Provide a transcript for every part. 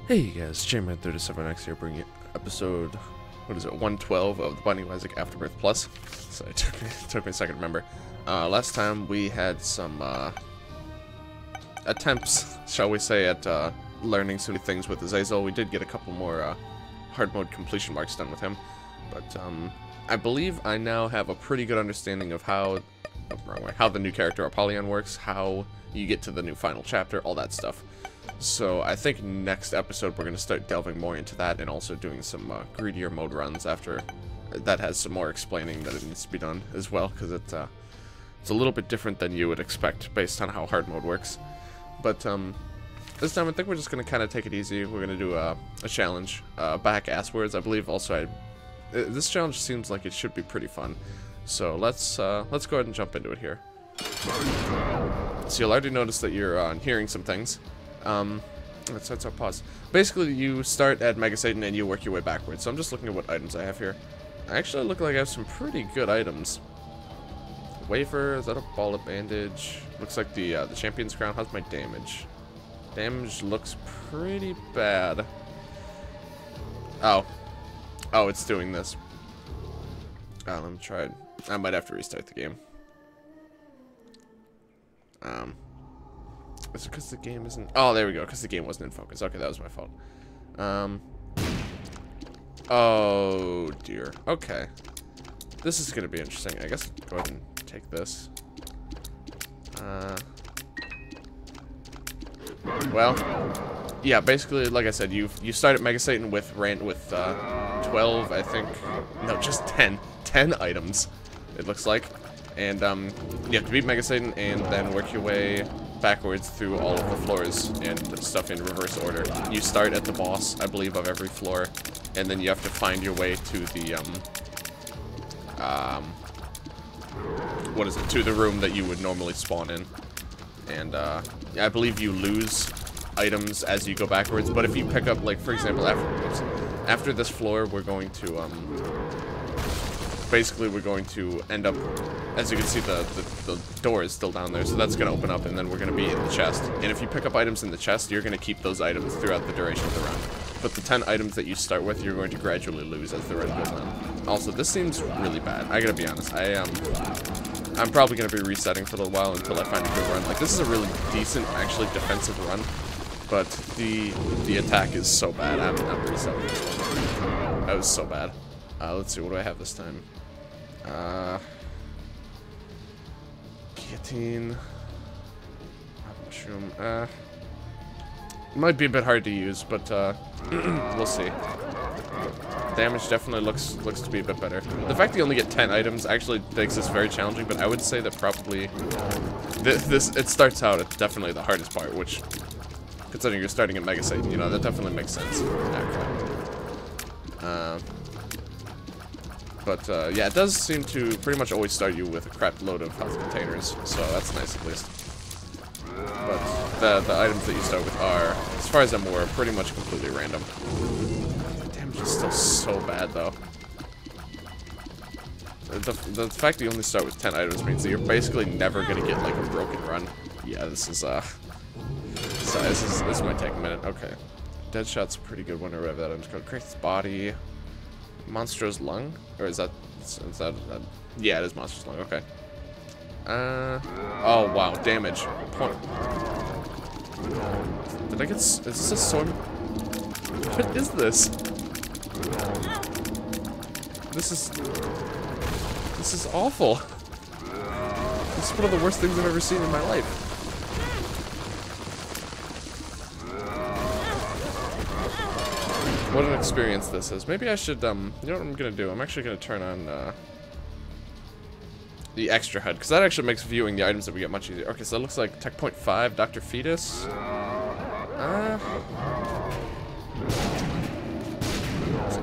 Hey guys, JMan37X here, bringing you episode, 112 of the Binding of Isaac Afterbirth Plus. So it took me a second to remember. Last time we had some attempts, shall we say, at learning some new things with Azazel. We did get a couple more hard mode completion marks done with him, but I believe I now have a pretty good understanding of how the new character Apollyon works, how you get to the new final chapter, all that stuff. So I think next episode we're going to start delving more into that and also doing some greedier mode runs after that has some more explaining that it needs to be done as well, because it's a little bit different than you would expect based on how hard mode works. But this time I think we're just going to kind of take it easy. We're going to do a challenge, Backasswards, I believe. Also, this challenge seems like it should be pretty fun. So let's go ahead and jump into it here. So you'll already notice that you're hearing some things. Let's pause. Basically, you start at Mega Satan and you work your way backwards. So I'm just looking at what items I have here. I actually look like I have some pretty good items. Wafer, is that a ball of bandage? Looks like the champion's crown. How's my damage? Damage looks pretty bad. Oh, it's doing this. Let me try it. I might have to restart the game. Is it because the game isn't... Oh, there we go, because the game wasn't in focus. Okay, that was my fault. Oh, dear. Okay. This is going to be interesting. I guess go ahead and take this. Well, yeah, basically, like I said, you start at Mega Satan with 12, I think. No, just 10. 10 items, it looks like. And you have to beat Mega Satan and then work your way backwards through all of the floors and stuff in reverse order. You start at the boss, I believe, of every floor, and then you have to find your way to the to the room that you would normally spawn in. And I believe you lose items as you go backwards, but if you pick up, like, for example, after this floor, we're going to basically we're going to end up, as you can see, the door is still down there, so that's going to open up, and then we're going to be in the chest. And if you pick up items in the chest, you're going to keep those items throughout the duration of the run. But the 10 items that you start with, you're going to gradually lose as the run goes on. Also, this seems really bad. I gotta be honest. I'm probably going to be resetting for a little while until I find a good run. Like, this is a really decent, actually, defensive run, but the attack is so bad. I'm resetting this one. That was so bad. Let's see, what do I have this time? Guillotine. Mushroom. Might be a bit hard to use, but we'll see. Damage definitely looks to be a bit better. The fact that you only get 10 items actually makes this very challenging, but I would say that probably it starts out at definitely the hardest part, which, considering you're starting at Mega Satan, you know, that definitely makes sense. But yeah, it does seem to pretty much always start you with a crap load of health containers, so that's nice at least. But the items that you start with are, as far as I'm aware, pretty much completely random. Damage is still so bad, though. The fact that you only start with 10 items means that you're basically never gonna get, like, a broken run. Yeah, this is this might take a minute. Okay. Deadshot's a pretty good one, or whatever that item's called. Kratos' body. Monstro's lung? Or is that yeah, it is Monstro's lung, okay. Oh wow, damage. Point. Did I get, is this a sword? What is this? This is awful. This is one of the worst things I've ever seen in my life. What an experience this is. Maybe I should, you know what I'm gonna do? I'm actually gonna turn on, the extra HUD, because that actually makes viewing the items that we get much easier. Okay, so it looks like Tech Point 5, Dr. Fetus. It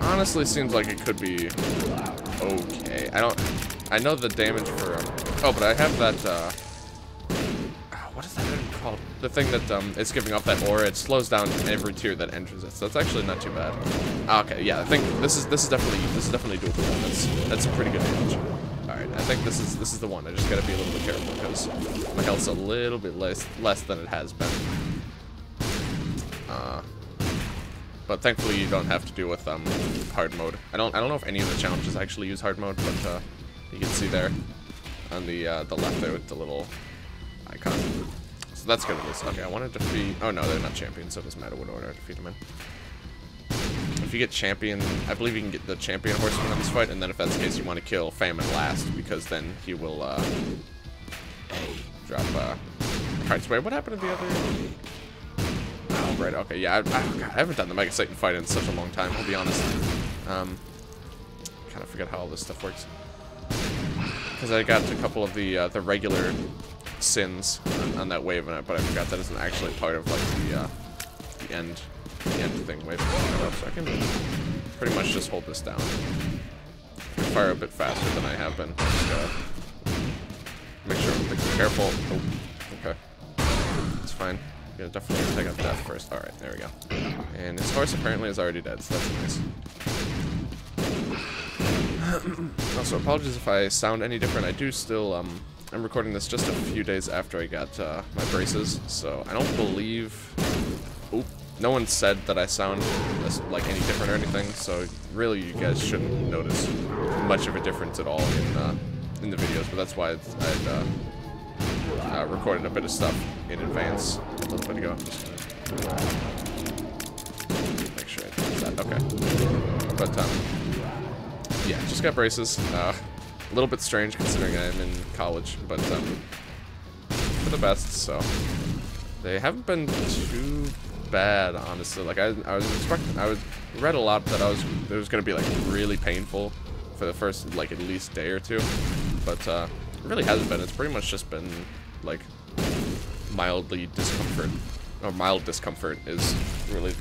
honestly seems like it could be okay. I know the damage for, oh, but I have that, what is that item called? The thing that is giving off that aura. It slows down every tier that enters it, so that's actually not too bad. Okay, yeah, I think this is definitely doable. That's pretty good damage. All right, I think this is the one. I just gotta be a little bit careful because my health's a little bit less than it has been. But thankfully you don't have to deal with hard mode. I don't know if any of the challenges actually use hard mode, but you can see there on the left there with the little icon. So that's good at least. Okay, I want to defeat... Oh no, they're not champions, so it doesn't matter what order I defeat them in. If you get champion, I believe you can get the champion horseman in this fight, and then if that's the case, you want to kill Famine last, because then he will drop cards. Wait, what happened to the other... Oh, right, okay, yeah, God, I haven't done the Mega Satan fight in such a long time, I'll be honest. Kind of forget how all this stuff works. Because I got a couple of the regular sins on that wave, but I forgot that isn't actually part of, like, the end thing. Wait, so I can pretty much just hold this down. Fire a bit faster than I have been. Just, make sure I'm careful. Oh, okay. It's fine. Yeah, definitely take out death first. Alright, there we go. And his horse apparently is already dead, so that's nice. Also, apologies if I sound any different. I do still, I'm recording this just a few days after I got my braces, so I don't believe... Oop. No one said that I sound like any different or anything, so really you guys shouldn't notice much of a difference at all in the videos, but that's why I recorded a bit of stuff in advance a little bit ago. Make sure I do that. Okay. But yeah, just got braces. A little bit strange considering I'm in college, but for the best. So they haven't been too bad, honestly. Like I was expecting, read a lot that it was gonna be like really painful for the first like at least day or two, but it really hasn't been. It's pretty much just been like mildly discomfort, or mild discomfort is really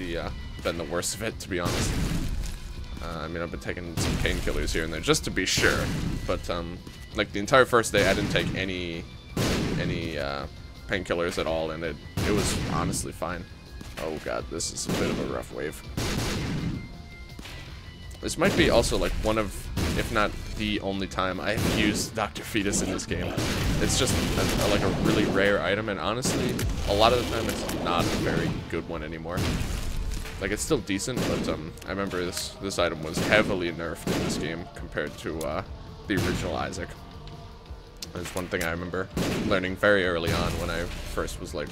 been the worst of it, to be honest. I mean, I've been taking some painkillers here and there just to be sure, but like the entire first day I didn't take any painkillers at all, and it was honestly fine. Oh god, this is a bit of a rough wave. This might be also like one of, if not the only time I have used Dr. Fetus in this game. It's just like a really rare item, and honestly, a lot of the time it's not a very good one anymore. Like, it's still decent, but I remember this item was heavily nerfed in this game compared to the original Isaac. That's one thing I remember learning very early on when I first was like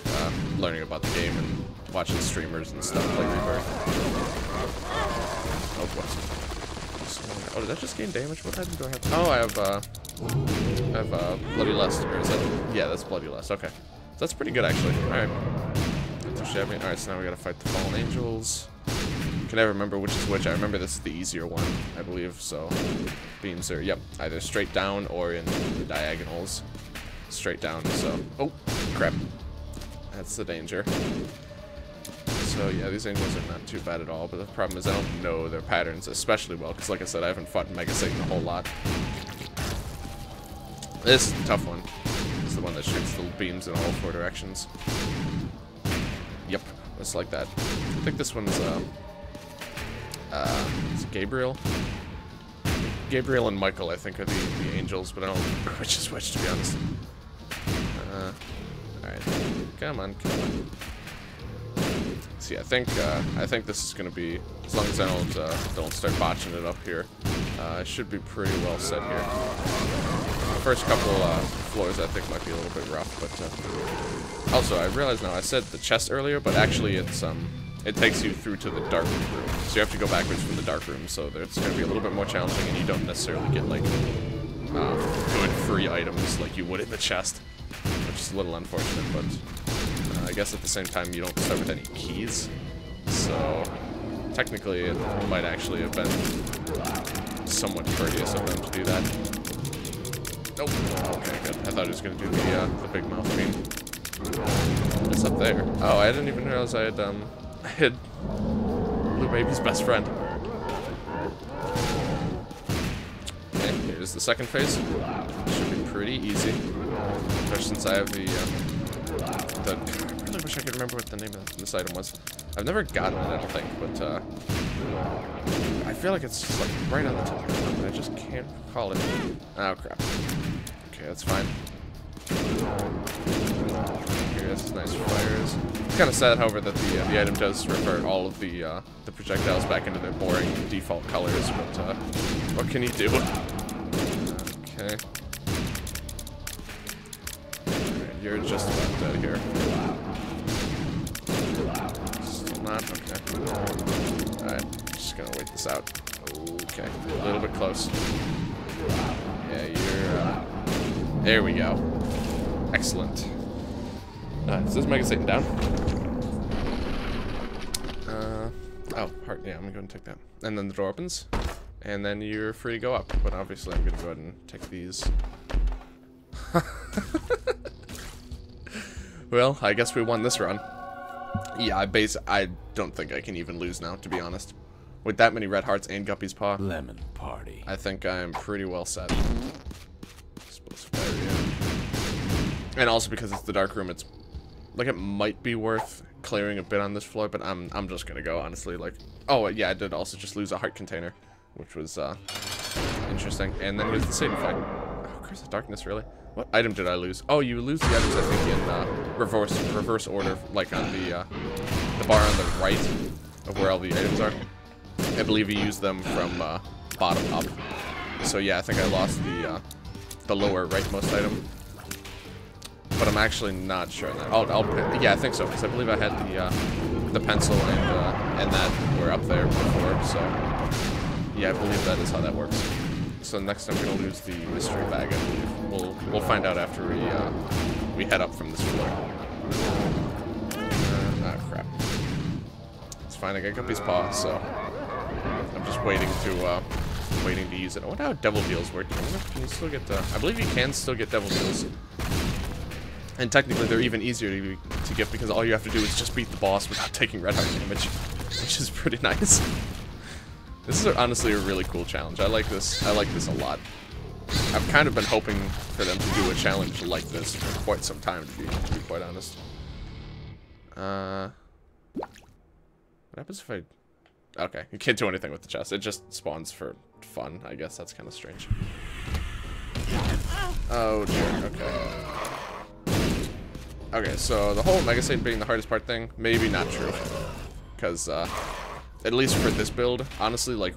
learning about the game and watching streamers and stuff like Rebirth. Oh, what? Oh, did that just gain damage? What item do I have? Oh, I have Bloody Lust, or is that? Yeah, that's Bloody Lust. Okay, so that's pretty good actually. All right, not too shabby. All right, so now we gotta fight the Fallen Angels. Can I remember which is which? I remember this is the easier one, I believe. So beams are, yep, either straight down or in the diagonals. Straight down. So, oh crap, that's the danger. So yeah, these angels are not too bad at all, but the problem is I don't know their patterns especially well, because like I said, I haven't fought Mega Satan a whole lot. This is the tough one. It's the one that shoots the beams in all four directions. Yep, just like that. I think this one's it's Gabriel. Gabriel and Michael, I think, are the angels, but I don't remember which is which, to be honest. Alright. Come on, come on. See, I think this is gonna be, as long as I don't start botching it up here, I should be pretty well set here. The first couple floors I think might be a little bit rough, but also I realize now I said the chest earlier, but actually it takes you through to the dark room, so you have to go backwards from the dark room, so it's gonna be a little bit more challenging, and you don't necessarily get like good free items like you would in the chest, which is a little unfortunate, but I guess at the same time you don't start with any keys, so technically it might actually have been somewhat courteous of them to do that. Nope. Okay, good. I thought he was gonna do the big mouth beam. What's up there? Oh, I didn't even realize I had Blue Baby's best friend. Okay, here's the second phase. Should be pretty easy, especially since I have the I really wish I could remember what the name of this item was. I've never gotten it, I don't think, but I feel like it's just like right on the tip of my tongue, but I just can't recall it. Oh crap. Okay, that's fine. Here's nice fires. It's kind of sad, however, that the item does revert all of the projectiles back into their boring default colors, but what can you do? Okay. Alright, you're just about dead here. Still not? Okay. Alright, just gonna wait this out. Okay, a little bit close. Yeah, you're, there we go. Excellent. Is this Mega Satan down? Oh, heart, yeah, I'm gonna go and take that. And then the door opens, and then you're free to go up. But obviously I'm gonna go ahead and take these. Well, I guess we won this run. Yeah, I don't think I can even lose now, to be honest. With that many red hearts and Guppy's Paw, lemon party. I think I'm pretty well set. And also because it's the dark room, it's like it might be worth clearing a bit on this floor, but I'm just gonna go, honestly. Like, oh yeah, I did also just lose a heart container, which was interesting. And then here's the Satan fight. Oh, Curse of Darkness, really? What item did I lose? Oh, you lose the items, I think, in reverse order, like on the bar on the right of where all the items are. I believe you use them from bottom up. So yeah, I think I lost the lower rightmost item. But I'm actually not sure on that. Yeah, I think so, because I believe I had the pencil and that were up there before. So yeah, I believe that is how that works. So next I'm gonna lose the mystery bag, I believe. We'll find out after we head up from this floor. Ah, crap. It's fine. I got Guppy's Paw, so I'm just waiting to use it. I wonder how Devil Deals work. Can you still get I believe you can still get Devil Deals. And technically, they're even easier to get because all you have to do is just beat the boss without taking red heart damage, which is pretty nice. This is honestly a really cool challenge. I like this. I like this a lot. I've kind of been hoping for them to do a challenge like this for quite some time, to be quite honest. What happens if I... Okay, you can't do anything with the chest. It just spawns for fun. I guess that's kind of strange. Oh dear. Okay. Okay, so the whole Mega Satan being the hardest part thing, maybe not true. Because, at least for this build, honestly, like,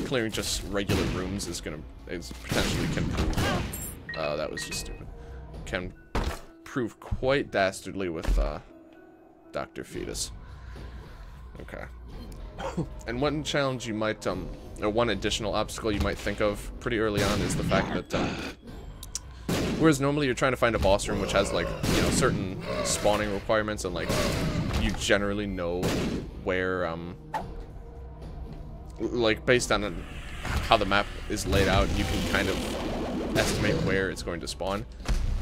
clearing just regular rooms is potentially can prove, that was just stupid. Can prove quite dastardly with, Dr. Fetus. Okay. And one challenge you might, or one additional obstacle you might think of pretty early on is the fact that, whereas normally you're trying to find a boss room which has, like, you know, certain spawning requirements and, like, you generally know where, like, based on how the map is laid out, you can kind of estimate where it's going to spawn.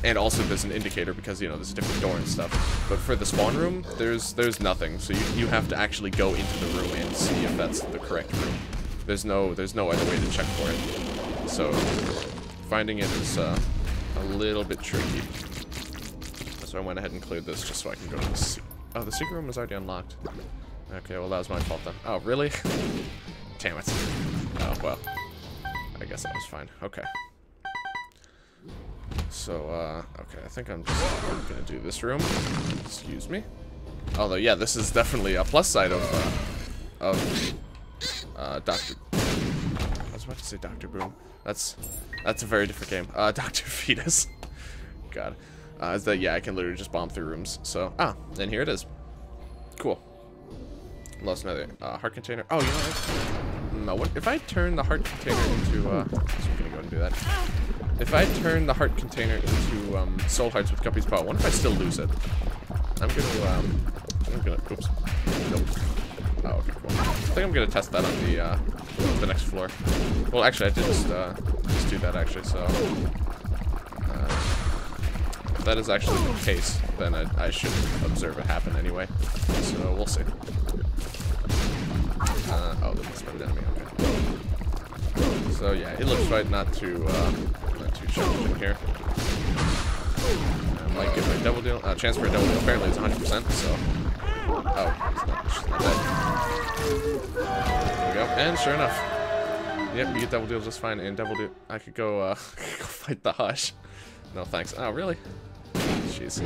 And also there's an indicator because, you know, there's a different door and stuff. But for the spawn room, there's nothing. So you have to actually go into the room and see if that's the correct room. There's no other way to check for it. So finding it is a little bit tricky. So I went ahead and cleared this just so I can go to the the secret room was already unlocked. Okay, well that was my fault then. Oh, really? Damn it. Oh, well. I guess that was fine. Okay. So, okay, I think I'm just gonna do this room. Excuse me. Although, yeah, this is definitely a plus side of Dr. I was about to say Dr. Boom. That's a very different game. Dr. Fetus. God. Is that, yeah, I can literally just bomb through rooms. So, and here it is. Cool. Lost another heart container. Oh, you know what? No, what if I turn the heart container into, so I'm gonna go and do that. If I turn the heart container into, soul hearts with Guppy's Paw, what if I still lose it? I'm gonna, oops. Nope. Oh, okay, cool. I think I'm gonna test that on the next floor. Well, actually, I did just do that, actually, so. If that is actually the case, then I should observe it happen anyway. So, we'll see. Oh, that's an enemy, okay. So, yeah, it looks right not too challenging here. I might get my double deal. Chance for a double deal apparently is 100%, so. Oh, it's not dead. There we go. And sure enough. Yep, you get double deal just fine. And double deal. I could go, go fight the Hush. No thanks. Oh, really? jeez.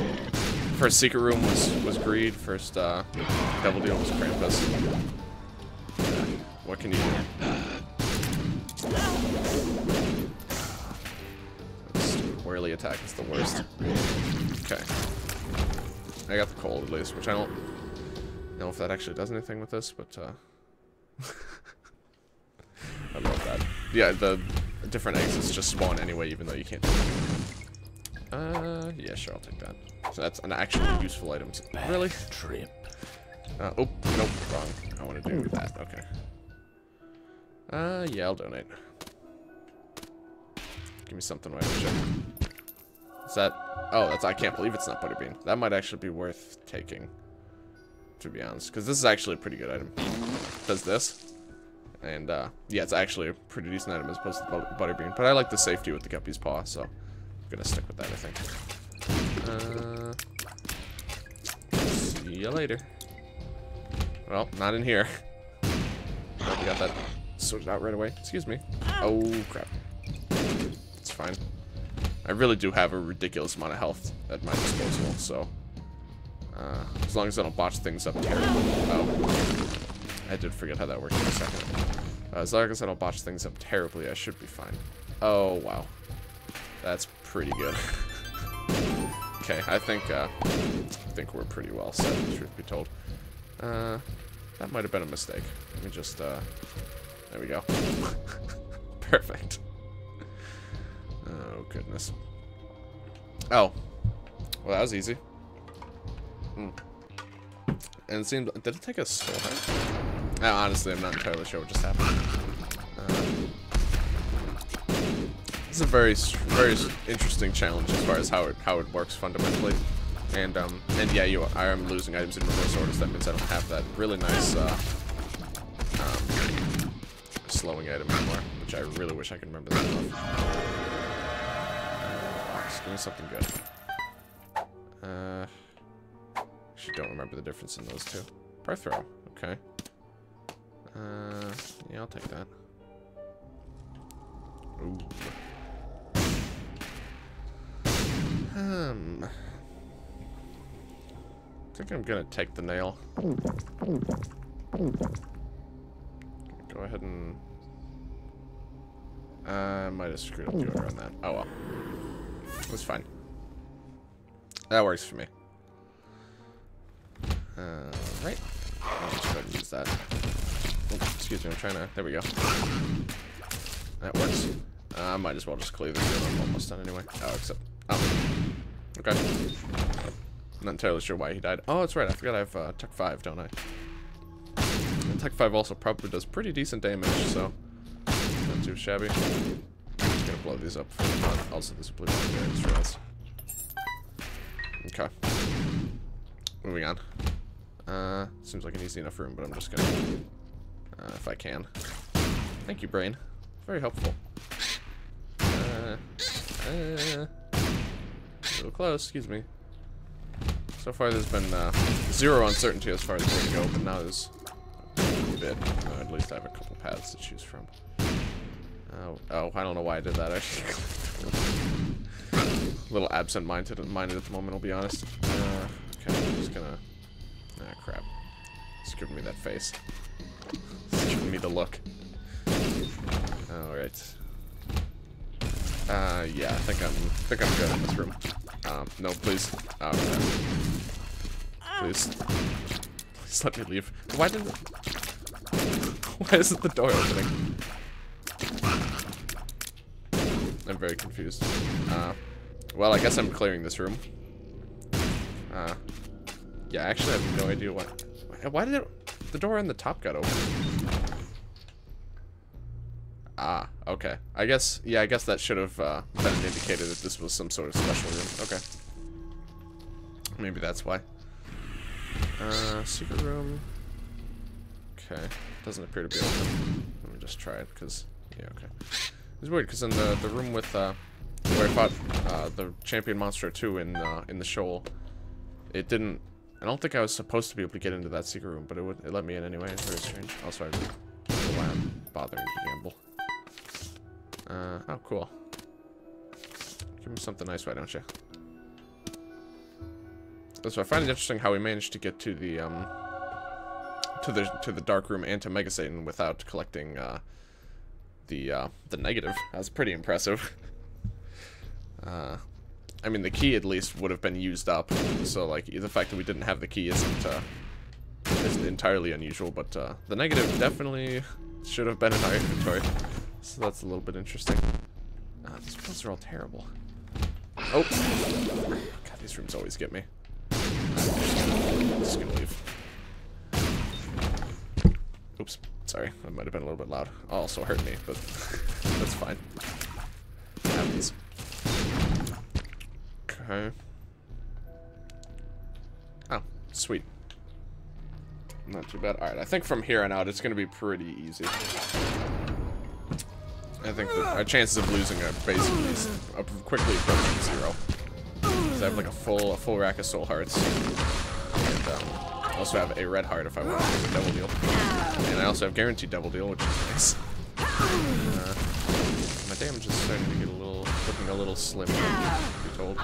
First secret room was greed. First devil deal was Krampus. What can you do? Stupid whirly attack is the worst. Okay. I got the cold at least, which I don't know if that actually does anything with this, but I love that. Yeah, the different exits just spawn anyway, even though you can't do it. Yeah, sure, I'll take that. So that's an actually useful item. Really? Trip. Oh, nope, wrong. I want to do that. Okay. Yeah, I'll donate. Give me something, why don't you? Is that? Oh, I can't believe it's not Butterbean. That might actually be worth taking, to be honest, because this is actually a pretty good item. It does this, and yeah, it's actually a pretty decent item as opposed to Butterbean. But I like the safety with the Guppy's Paw, so I'm gonna stick with that, I think. See you later. Well, not in here. Glad we got that sorted out right away. Excuse me. Oh crap. It's fine. I really do have a ridiculous amount of health at my disposal, so as long as I don't botch things up terribly. Oh, I did forget how that worked for a second. As long as I don't botch things up terribly, I should be fine. Oh wow, that's pretty good. Okay, I think we're pretty well set, truth be told. That might have been a mistake. Let me just there we go. Perfect. Oh, goodness. Oh. Well, that was easy. And it seemed... Did it take a soul heart? Honestly, I'm not entirely sure what just happened. It's a very interesting challenge as far as how it works fundamentally. And yeah, I am losing items in reverse order, so that means I don't have that really nice slowing item anymore, which I really wish I could remember that enough. Just give me something good. Actually don't remember the difference in those two. Breath throw, okay. Yeah, I'll take that. Ooh. I think I'm gonna take the nail. Go ahead and... I might have screwed up the order on that. Oh well. That's fine. That works for me. Right. I'll just go ahead and use that. Oh, excuse me, I'm trying to... There we go. That works. I might as well just clear this room. I'm almost done anyway. Oh, except... Oh. Okay. I'm not entirely sure why he died. Oh, that's right. I forgot I have Tuck 5, don't I? And Tuck 5 also probably does pretty decent damage, so not too shabby. I'm just gonna blow these up for fun. Also, there's a blue one there. I just realized. Okay. Moving on. Seems like an easy enough room, but I'm just gonna, if I can. Thank you, brain. Very helpful. A little close. Excuse me. So far, there's been zero uncertainty as far as where to go, but now there's a bit. At least I have a couple paths to choose from. Oh, I don't know why I did that. Actually, a little absent-minded at the moment. I'll be honest. Okay, I'm just gonna. Ah, crap. It's giving me that face. It's giving me the look. All right. Yeah, I think I'm good in this room. No, please. Oh, crap. Please let me leave. Why isn't the door opening? I'm very confused. Well, I guess I'm clearing this room. Yeah, I actually have no idea why did the door on the top got open? Ah, okay. I guess that should have been indicated that this was some sort of special room. Okay. Maybe that's why. Secret room. Okay. Doesn't appear to be open. Let me just try it, because... Yeah, okay. It's weird, because in the room with, where I fought the champion monster 2 in the shoal, it didn't... I don't think I was supposed to be able to get into that secret room, but it let me in anyway. It's very strange. Also, I don't know why I'm bothering to gamble. Oh, cool. Give me something nice, why don't you? So I find it interesting how we managed to get to the dark room and to Mega Satan without collecting the negative. That's pretty impressive. I mean, the key at least would have been used up, so like the fact that we didn't have the key isn't entirely unusual, but the negative definitely should have been in our inventory. So that's a little bit interesting. These pills are all terrible. Oh! God, these rooms always get me. I'm just gonna leave. Oops. Sorry, that might have been a little bit loud. Also hurt me, but that's fine. Have these. Okay. Oh, sweet. Not too bad. Alright, I think from here on out it's gonna be pretty easy. I think that our chances of losing are basically quickly approaching 0. Because I have like a full rack of soul hearts. And I also have a red heart if I want to do a double deal. And I also have guaranteed double deal, which is nice. My damage is starting to get looking a little slim, to be told.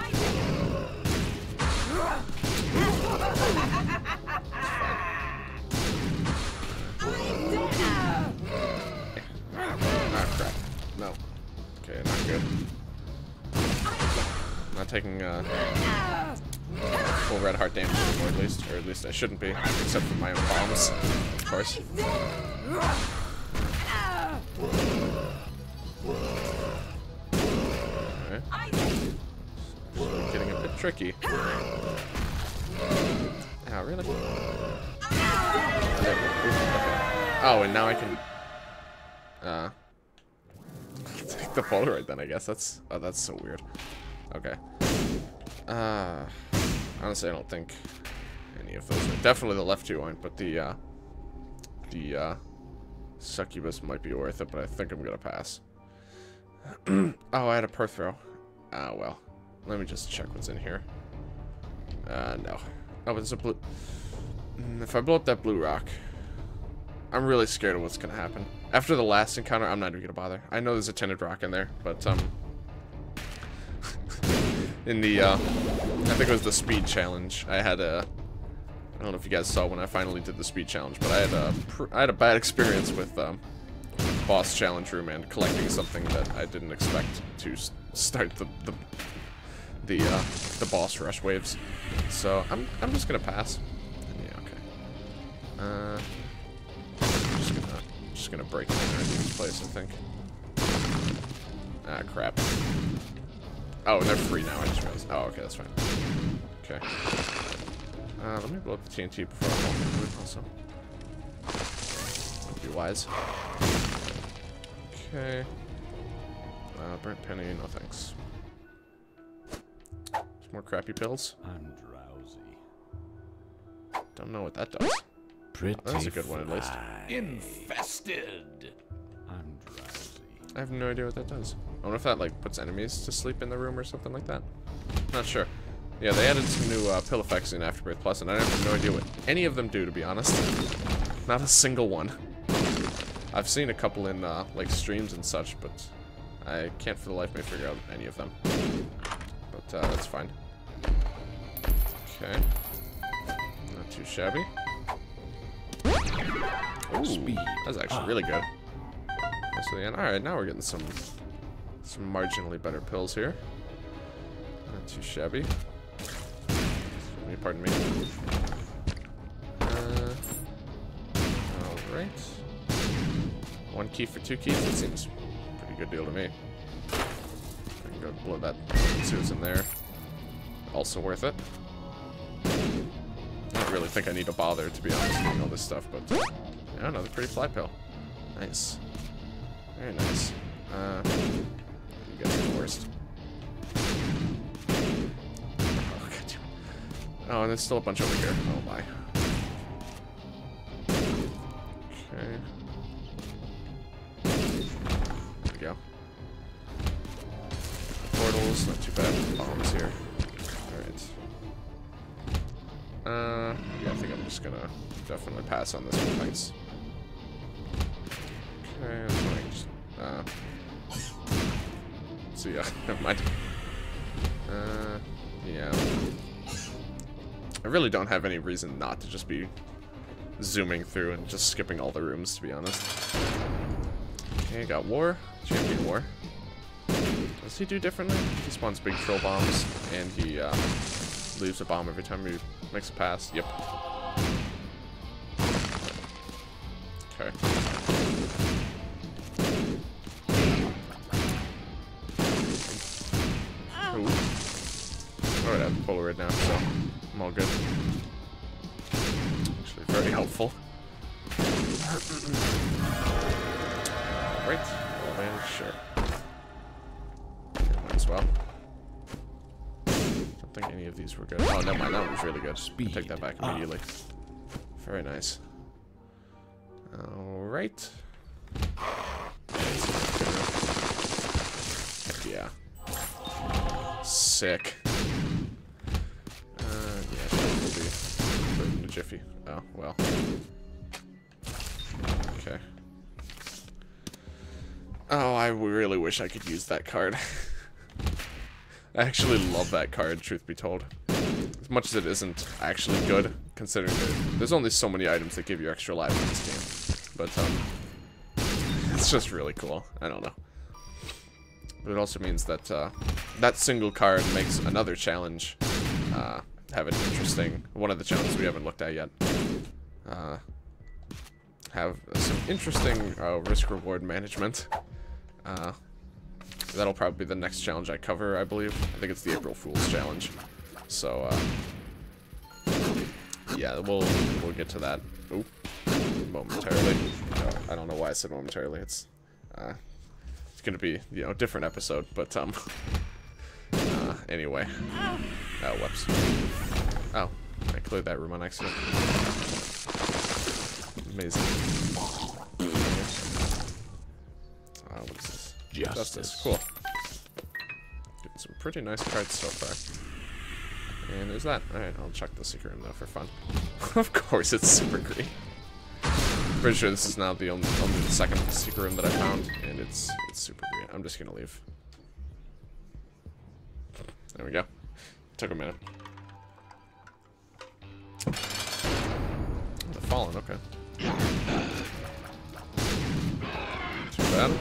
Ah, crap. No. Okay, not good. Not taking full red heart damage anymore, at least. Or at least I shouldn't be, except for my own bombs, of course. Alright. Getting a bit tricky. Oh, really? Oh, and now I can take the Polaroid then, I guess. That's so weird. Okay. Honestly, I don't think any of those are. Definitely the left two aren't, but the succubus might be worth it, but I think I'm gonna pass. Oh, I had a perth throw. Ah, well. Let me just check what's in here. No. Oh, it's a blue. If I blow up that blue rock, I'm really scared of what's gonna happen. After the last encounter, I'm not even gonna bother. I know there's a tinted rock in there, but in the I think it was the speed challenge. I had a. I don't know if you guys saw when I finally did the speed challenge, but I had a bad experience with boss challenge room and collecting something that I didn't expect to start the boss rush waves. So I'm just gonna pass. Yeah, okay. Just gonna break in this place, I think. Ah, crap. Oh, and they're free now. I just realized. Oh, okay, that's fine. Okay. Let me blow up the TNT before I fall into it, also. That'd be wise. Okay. Burnt penny, no thanks. Some more crappy pills. I'm drowsy. Don't know what that does. Pretty Oh, that's a good one, at least. Infested. I'm drowsy. I have no idea what that does. I wonder if that, like, puts enemies to sleep in the room or something like that. Not sure. Yeah, they added some new pill effects in Afterbirth Plus, and I have no idea what any of them do, to be honest. Not a single one. I've seen a couple in, like, streams and such, but I can't for the life of me figure out any of them. But, that's fine. Okay. Not too shabby. Ooh, Speed. that's actually really good. So, yeah, alright, now we're getting some marginally better pills here. Not too shabby. Pardon me. Alright. 1 key for 2 keys, that seems a pretty good deal to me. I can go blow that Susan there. Also worth it. I don't really think I need to bother, to be honest, doing all this stuff, but yeah, another pretty fly pill. Nice. Very nice. You guys are the worst. Oh, and there's still a bunch over here. Oh my. Okay. There we go. Portals, not too bad. Bombs here. Alright. Yeah, I think I'm just gonna definitely pass on this one, thanks. Okay, I'm going just, so yeah, never mind. Yeah. I really don't have any reason not to just be zooming through and just skipping all the rooms, to be honest. Okay, got War. Champion War. What does he do differently? He spawns big troll bombs, and he leaves a bomb every time he makes a pass. Yep. Okay. Ooh. Alright, I have the Polaroid now, so I'm all good. Actually, very helpful. Right. Well, sure. Might as well. Don't think any of these were good. Oh, never mind. That was really good. I'll take that back immediately. Very nice. Alright. Yeah. Sick. Yeah, we'll be put in a jiffy. Oh, well. Okay. Oh, I really wish I could use that card. I actually love that card, truth be told. As much as it isn't actually good, considering that there's only so many items that give you extra lives in this game. But, it's just really cool. I don't know. But it also means that, that single card makes another challenge, have an interesting, one of the challenges we haven't looked at yet, have some interesting, risk-reward management. That'll probably be the next challenge I cover, I believe. I think it's the April Fool's challenge. So, yeah, we'll get to that. Oop. Momentarily. I don't know why I said momentarily. It's gonna be, you know, a different episode, but, anyway. Oh, whoops. Oh, I cleared that room on accident. Amazing. What is this? Justice. Cool. Getting some pretty nice cards so far. And there's that. Alright, I'll check the secret room though for fun. Of course it's super green. Pretty sure this is now the only the second secret room that I found, and it's super green. I'm just gonna leave. There we go. Took a minute. The Fallen, okay. Too bad.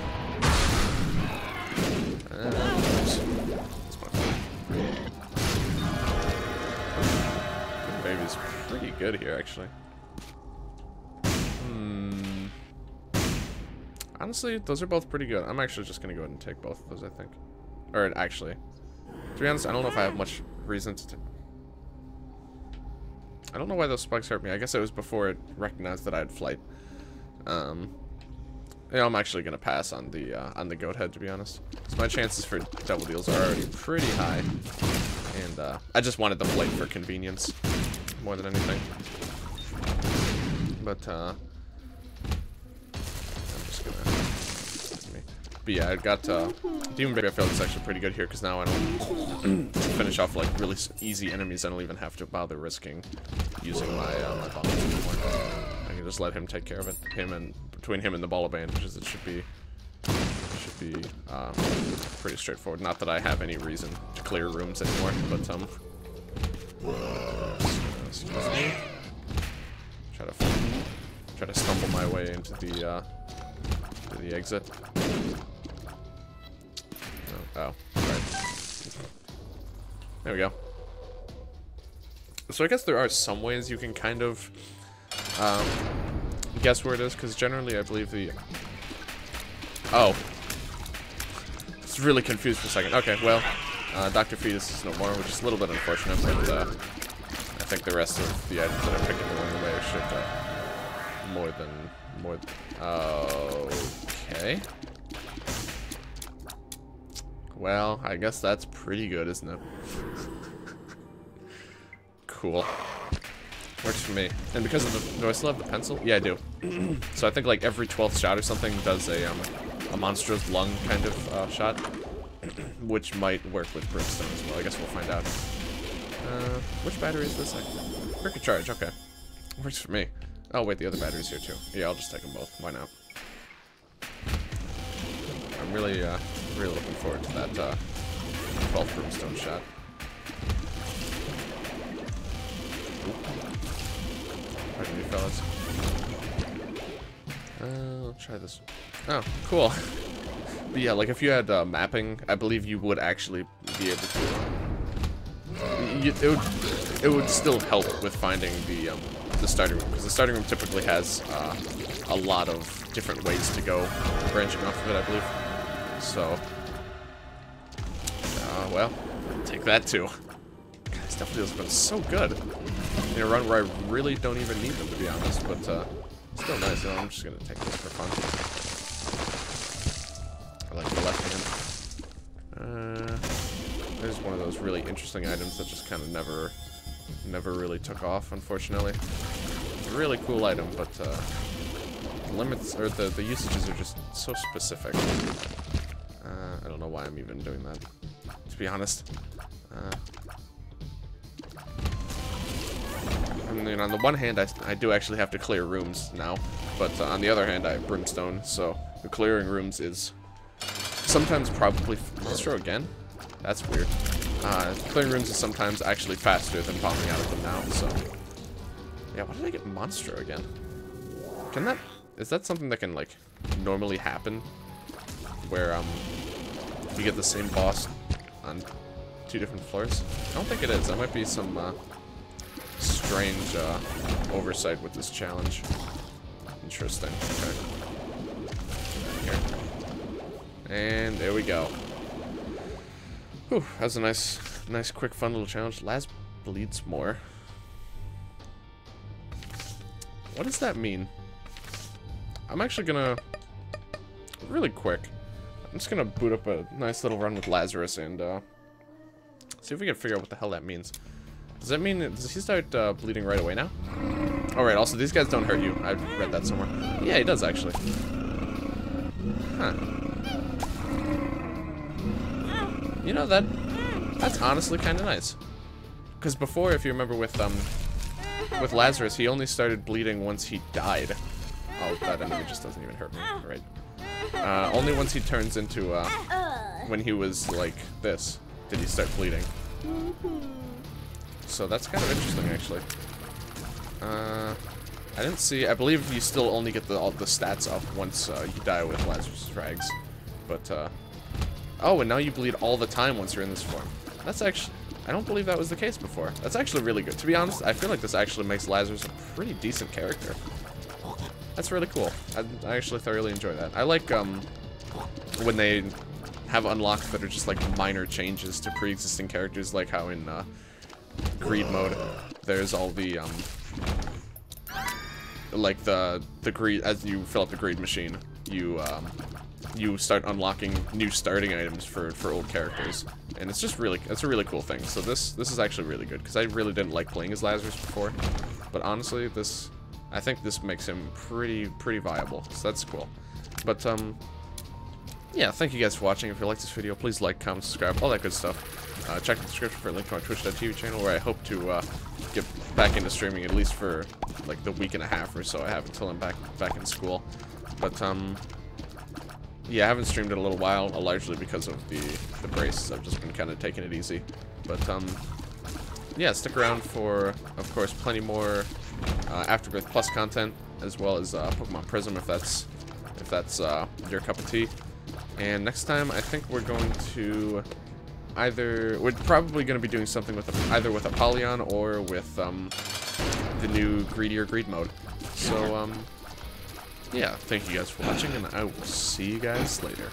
Oops. That's my fault. Baby's pretty good here, actually. Honestly, those are both pretty good. I'm actually just gonna go ahead and take both of those, I think. Or, actually, to be honest, I don't know if I have much reason to... I don't know why those spikes hurt me. I guess it was before it recognized that I had flight. Yeah, I'm actually gonna pass on the goat head, to be honest. So my chances for double deals are already pretty high, and I just wanted the flight for convenience more than anything. But I'm just gonna. But yeah, I got Demon Baby. I feel like it's actually pretty good here because now I don't finish off like really easy enemies. I don't even have to bother risking using my my bombs anymore. I can just let him take care of it. Between him and the ball of bandages, it should be pretty straightforward. Not that I have any reason to clear rooms anymore, but excuse me. Try to stumble my way into the exit. Oh, right. There we go. So I guess there are some ways you can kind of guess where it is, because generally I believe the... Oh. It's really confused for a second. Okay, well, Dr. Fetus is no more, which is a little bit unfortunate, but I think the rest of the items that I picked up along the way should more than... Okay. Well, I guess that's pretty good, isn't it? Cool. Works for me. And because of the... Do I still have the pencil? Yeah, I do. So I think like every 12th shot or something does a monstrous lung kind of shot. Which might work with brimstone as well. I guess we'll find out. Which battery is this? Cricket charge, okay. Works for me. Oh wait, the other battery's here too. Yeah, I'll just take them both. Why not? I'm really looking forward to that 12th brimstone shot. Pardon me, fellas. I'll try this. Oh, cool. But yeah, like if you had mapping, I believe you would actually be able to. It would still help with finding the starting room, because the starting room typically has a lot of different ways to go, branching off of it, I believe. So, well, take that too. God, this Devil Deals have been so good. In a run where I really don't even need them, to be honest, but still nice. I'm just gonna take this for fun. I like the left hand. There's one of those really interesting items that just kind of never really took off, unfortunately. It's a really cool item, but limits, or the usages are just so specific. I don't know why I'm even doing that, to be honest. I mean, on the one hand, I do actually have to clear rooms now, but on the other hand, I have brimstone, so the clearing rooms is sometimes probably... Monstro again? That's weird. Clearing rooms is sometimes actually faster than popping out of them now, so... Yeah, why did I get Monstro again? Can that... Is that something that can, like, normally happen? Where, you get the same boss on 2 different floors? I don't think it is. That might be some, strange, oversight with this challenge. Interesting. Okay. Here. And there we go. Whew, that was a nice, quick, fun little challenge. Laz bleeds more. What does that mean? I'm actually gonna... Really quick. I'm just gonna boot up a nice little run with Lazarus and, see if we can figure out what the hell that means. Does that mean... Does he start, bleeding right away now? Alright, also, these guys don't hurt you. I've read that somewhere. Yeah, he does, actually. Huh. You know, that's honestly kind of nice. Because before, if you remember with Lazarus, he only started bleeding once he died. Oh, that enemy just doesn't even hurt me. Right. Only once he turns into, when he was like this, did he start bleeding. So that's kind of interesting, actually. I didn't see... I believe you still only get all the stats up once you die with Lazarus' frags. But, oh, and now you bleed all the time once you're in this form. That's actually... I don't believe that was the case before. That's actually really good. To be honest, I feel like this actually makes Lazarus a pretty decent character. That's really cool. I actually thoroughly enjoy that. I like, when they have unlocks that are just, like, minor changes to pre-existing characters, like how in, Greed mode, there's all the, like, the greed... As you fill up the greed machine, you start unlocking new starting items for old characters, and it's just really, it's a really cool thing. So this is actually really good, because I really didn't like playing as Lazarus before, but honestly, I think this makes him pretty viable, so that's cool. But yeah, thank you guys for watching. If you liked this video, please like, comment, subscribe, all that good stuff. Check the description for a link to my Twitch.tv channel, where I hope to get back into streaming at least for like the week and a half or so I have until I'm back in school. But yeah, I haven't streamed in a little while, largely because of the braces. I've just been kind of taking it easy. But yeah, stick around for, of course, plenty more Afterbirth Plus content, as well as Pokemon Prism, if that's your cup of tea. And next time, I think we're going to we're probably going to be doing something with either with Apollyon or with the new Greedier Greed mode. So yeah, thank you guys for watching, and I will see you guys later.